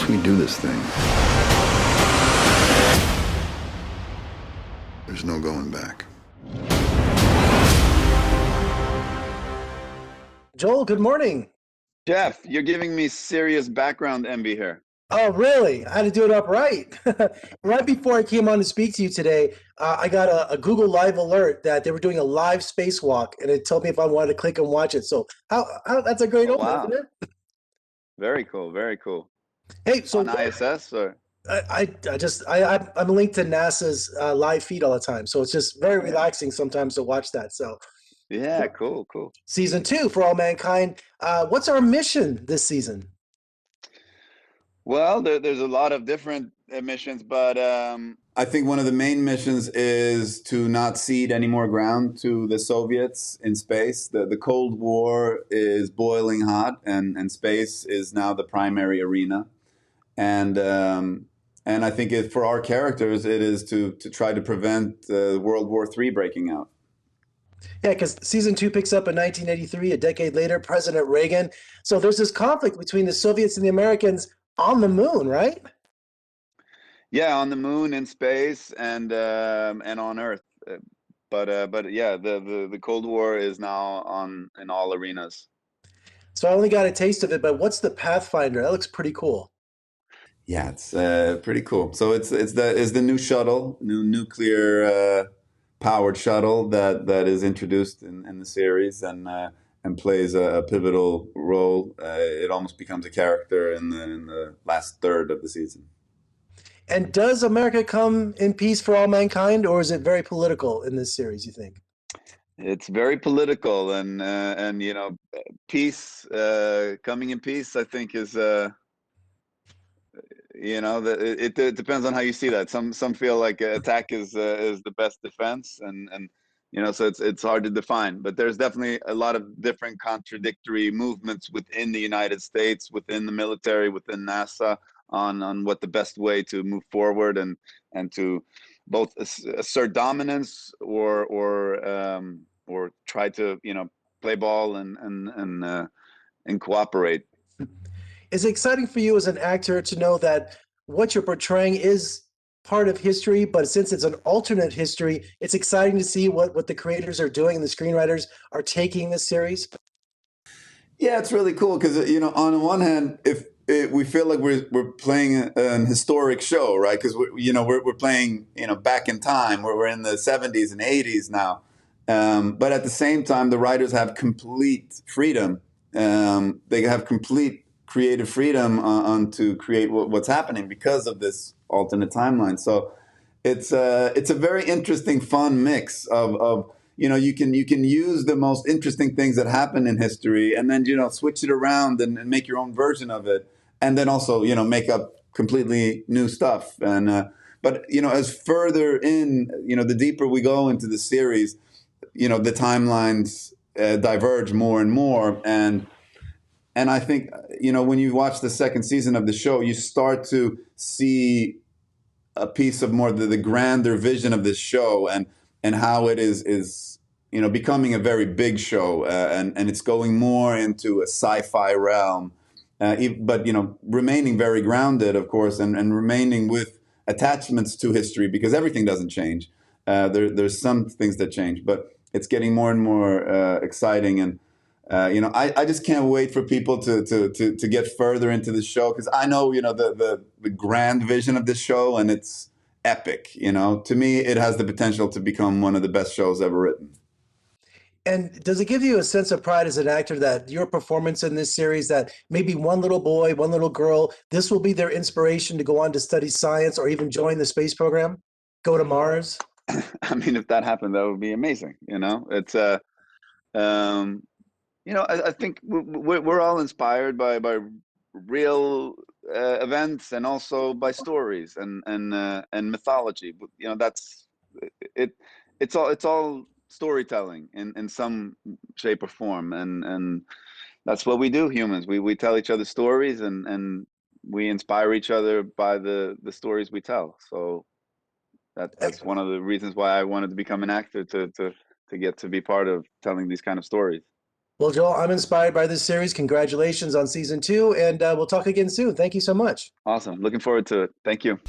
Once we do this thing, there's no going back. Joel, good morning. Jeff, you're giving me serious background envy here. Oh, really? I had to do it up right. Right before I came on to speak to you today, I got a Google Live alert that they were doing a live spacewalk, and it told me if I wanted to click and watch it. So, how that's a great Oh, opener, wow. isn't it? Very cool, very cool. Hey, so On ISS or? I'm linked to NASA's live feed all the time, so it's just very Oh, yeah. relaxing sometimes to watch that. So, Yeah, cool, cool. season 2 for All Mankind. What's our mission this season? Well, there's a lot of different missions, but I think one of the main missions is to not cede any more ground to the Soviets in space. The Cold War is boiling hot, and space is now the primary arena. And I think for our characters, it is to try to prevent World War III breaking out. Yeah, because season 2 picks up in 1983, a decade later, President Reagan. So there's this conflict between the Soviets and the Americans on the moon, right? yeah, on the moon, in space, and on Earth. But yeah, the Cold War is now on in all arenas. So I only got a taste of it, but what's the Pathfinder? That looks pretty cool. Yeah, it's pretty cool. So it's the new shuttle, new nuclear powered shuttle that is introduced in the series and plays a pivotal role. It almost becomes a character in the last third of the season. And does America come in peace for all mankind, or is it very political in this series, you think? It's very political, and peace, coming in peace, I think is it depends on how you see that. Some feel like attack is the best defense, and so it's hard to define. But there's definitely a lot of different contradictory movements within the United States, within the military, within NASA, on what the best way to move forward and to both assert dominance or try to play ball and cooperate. Is it exciting for you as an actor to know that what you're portraying is part of history, but since it's an alternate history, it's exciting to see what the creators are doing and the screenwriters are taking this series? Yeah, it's really cool because on the one hand, we feel like we're playing an historic show, right? Because we're playing back in time, where we're in the 70s and 80s now. But at the same time, the writers have complete freedom. They have complete creative freedom on to create what's happening because of this alternate timeline. So it's a very interesting, fun mix of you can use the most interesting things that happen in history and then switch it around and make your own version of it, and then also make up completely new stuff. And but as further in the deeper we go into the series, the timelines diverge more and more. And I think, when you watch the second season of the show, you start to see a piece of more the grander vision of this show and how it is becoming a very big show, and it's going more into a sci-fi realm, but remaining very grounded, of course, and remaining with attachments to history, because everything doesn't change. There's some things that change, but it's getting more and more exciting. And I just can't wait for people to get further into the show, because I know the grand vision of this show, and it's epic. To me, it has the potential to become one of the best shows ever written. And does it give you a sense of pride as an actor that your performance in this series, that maybe one little boy, one little girl, this will be their inspiration to go on to study science or even join the space program, go to Mars? I mean, if that happened, that would be amazing. It's I think we're all inspired by real events, and also by stories and mythology. That's it. It's all storytelling in some shape or form, and that's what we do, humans. We tell each other stories, and we inspire each other by the stories we tell. So that's one of the reasons why I wanted to become an actor, to get to be part of telling these kind of stories. Well, Joel, I'm inspired by this series. Congratulations on season 2, and we'll talk again soon. Thank you so much. Awesome. Looking forward to it. Thank you.